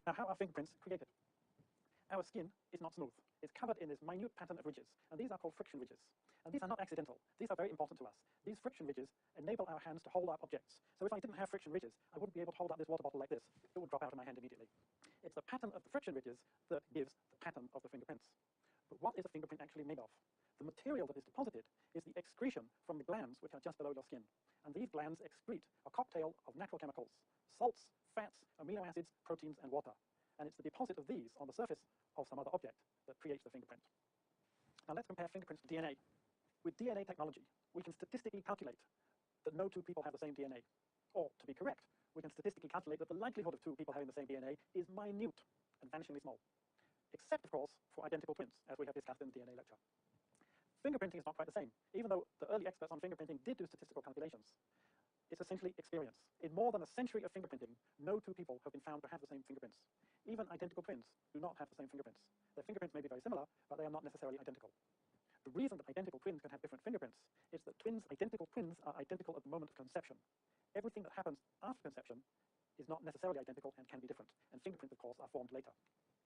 Now, how are fingerprints created? Our skin is not smooth. It's covered in this minute pattern of ridges, and these are called friction ridges. And these are not accidental. These are very important to us. These friction ridges enable our hands to hold up objects. So if I didn't have friction ridges, I wouldn't be able to hold up this water bottle like this. It would drop out of my hand immediately. It's the pattern of the friction ridges that gives the pattern of the fingerprints. But what is a fingerprint actually made of? The material that is deposited is the excretion from the glands which are just below your skin. And these glands excrete a cocktail of natural chemicals: salts, fats, amino acids, proteins, and water. And it's the deposit of these on the surface of some other object that creates the fingerprint. Now let's compare fingerprints to DNA. With DNA technology, we can statistically calculate that no two people have the same DNA. Or, to be correct, we can statistically calculate that the likelihood of two people having the same DNA is minute and vanishingly small. Except, of course, for identical twins, as we have discussed in the DNA lecture. Fingerprinting is not quite the same. Even though the early experts on fingerprinting did do statistical calculations, it's essentially experience. In more than a century of fingerprinting, no two people have been found to have the same fingerprints. Even identical twins do not have the same fingerprints. Their fingerprints may be very similar, but they are not necessarily identical. The reason that identical twins can have different fingerprints is that identical twins are identical at the moment of conception. Everything that happens after conception is not necessarily identical and can be different, and fingerprints, of course, are formed later.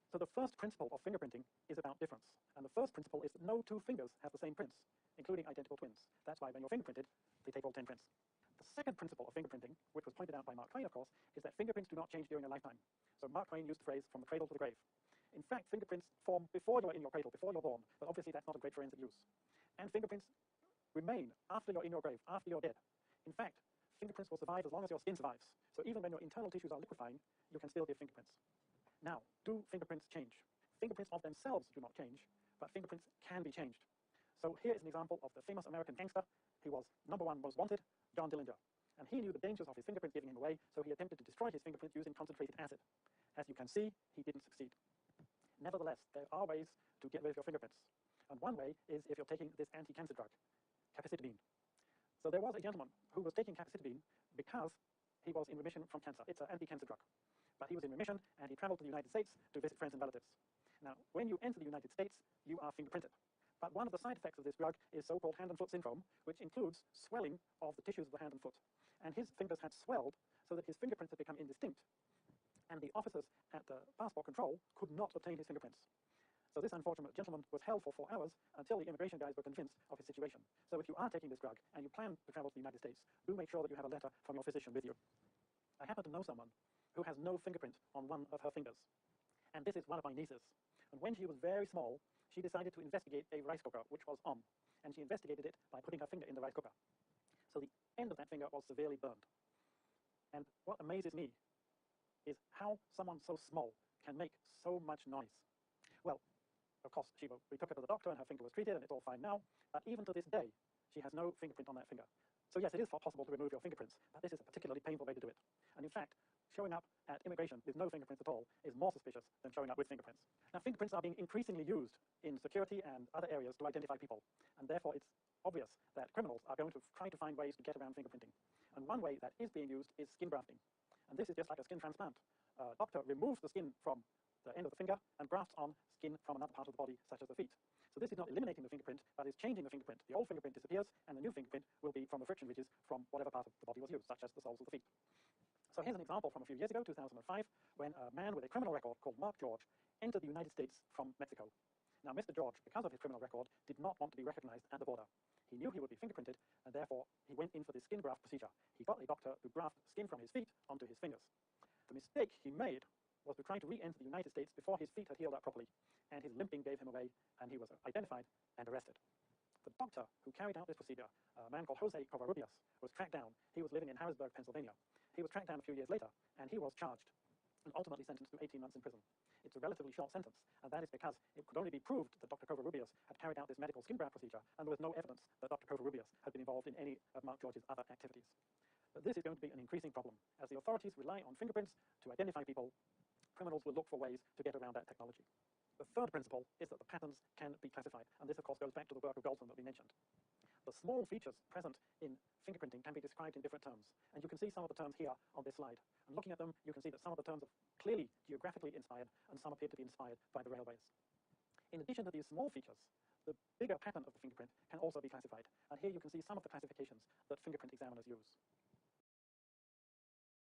So the first principle of fingerprinting is about difference. And the first principle is that no two fingers have the same prints, including identical twins. That's why when you're fingerprinted, they take all 10 prints. The second principle of fingerprinting, which was pointed out by Mark Twain, of course, is that fingerprints do not change during a lifetime. So Mark Twain used the phrase, from the cradle to the grave. In fact, fingerprints form before you're in your cradle, before you're born, but obviously that's not a great forensic use. And fingerprints remain after you're in your grave, after you're dead. In fact, fingerprints will survive as long as your skin survives. So even when your internal tissues are liquefying, you can still give fingerprints. Now, do fingerprints change? Fingerprints of themselves do not change, but fingerprints can be changed. So here is an example of the famous American gangster. He was #1 most wanted, John Dillinger. And he knew the dangers of his fingerprints giving him away, so he attempted to destroy his fingerprints using concentrated acid. As you can see, he didn't succeed. Nevertheless, there are ways to get rid of your fingerprints. And one way is if you're taking this anti-cancer drug, capecitabine. So there was a gentleman who was taking capecitabine because he was in remission from cancer. It's an anti-cancer drug. But he was in remission, and he traveled to the United States to visit friends and relatives. Now, when you enter the United States, you are fingerprinted. But one of the side effects of this drug is so-called hand and foot syndrome, which includes swelling of the tissues of the hand and foot. And his fingers had swelled so that his fingerprints had become indistinct. And the officers at the passport control could not obtain his fingerprints. So this unfortunate gentleman was held for 4 hours until the immigration guys were convinced of his situation. So if you are taking this drug and you plan to travel to the United States, do make sure that you have a letter from your physician with you. I happen to know someone who has no fingerprint on one of her fingers. And this is one of my nieces. And when she was very small, she decided to investigate a rice cooker, which was on. And she investigated it by putting her finger in the rice cooker. So the end of that finger was severely burned. And what amazes me is how someone so small can make so much noise. Well, of course, we took her to the doctor and her finger was treated and it's all fine now. But even to this day, she has no fingerprint on that finger. So yes, it is possible to remove your fingerprints, but this is a particularly painful way to do it. And in fact, showing up at immigration with no fingerprints at all is more suspicious than showing up with fingerprints. Now, fingerprints are being increasingly used in security and other areas to identify people, and therefore it's obvious that criminals are going to try to find ways to get around fingerprinting. And one way that is being used is skin grafting. And this is just like a skin transplant. A doctor removes the skin from the end of the finger and grafts on skin from another part of the body, such as the feet. So this is not eliminating the fingerprint, but is changing the fingerprint. The old fingerprint disappears, and the new fingerprint will be from the friction ridges from whatever part of the body was used, such as the soles of the feet. So here's an example from a few years ago, 2005, when a man with a criminal record called Mark George entered the United States from Mexico. Now, Mr. George, because of his criminal record, did not want to be recognized at the border. He knew he would be fingerprinted, and therefore he went in for this skin graft procedure. He got a doctor to graft skin from his feet onto his fingers. The mistake he made was to try to re-enter the United States before his feet had healed up properly, and his limping gave him away, and he was identified and arrested. The doctor who carried out this procedure, a man called Jose Covarrubias, was tracked down. He was living in Harrisburg, Pennsylvania. He was tracked down a few years later, and he was charged and ultimately sentenced to 18 months in prison. It's a relatively short sentence, and that is because it could only be proved that Dr. Covarrubias had carried out this medical skin graft procedure, and there was no evidence that Dr. Covarrubias had been involved in any of Mark George's other activities. But this is going to be an increasing problem. As the authorities rely on fingerprints to identify people, criminals will look for ways to get around that technology. The third principle is that the patterns can be classified, and this of course goes back to the work of Galton that we mentioned. The small features present in fingerprinting can be described in different terms, and you can see some of the terms here on this slide. And looking at them, you can see that some of the terms are clearly geographically inspired, and some appear to be inspired by the railways. In addition to these small features, the bigger pattern of the fingerprint can also be classified, and here you can see some of the classifications that fingerprint examiners use.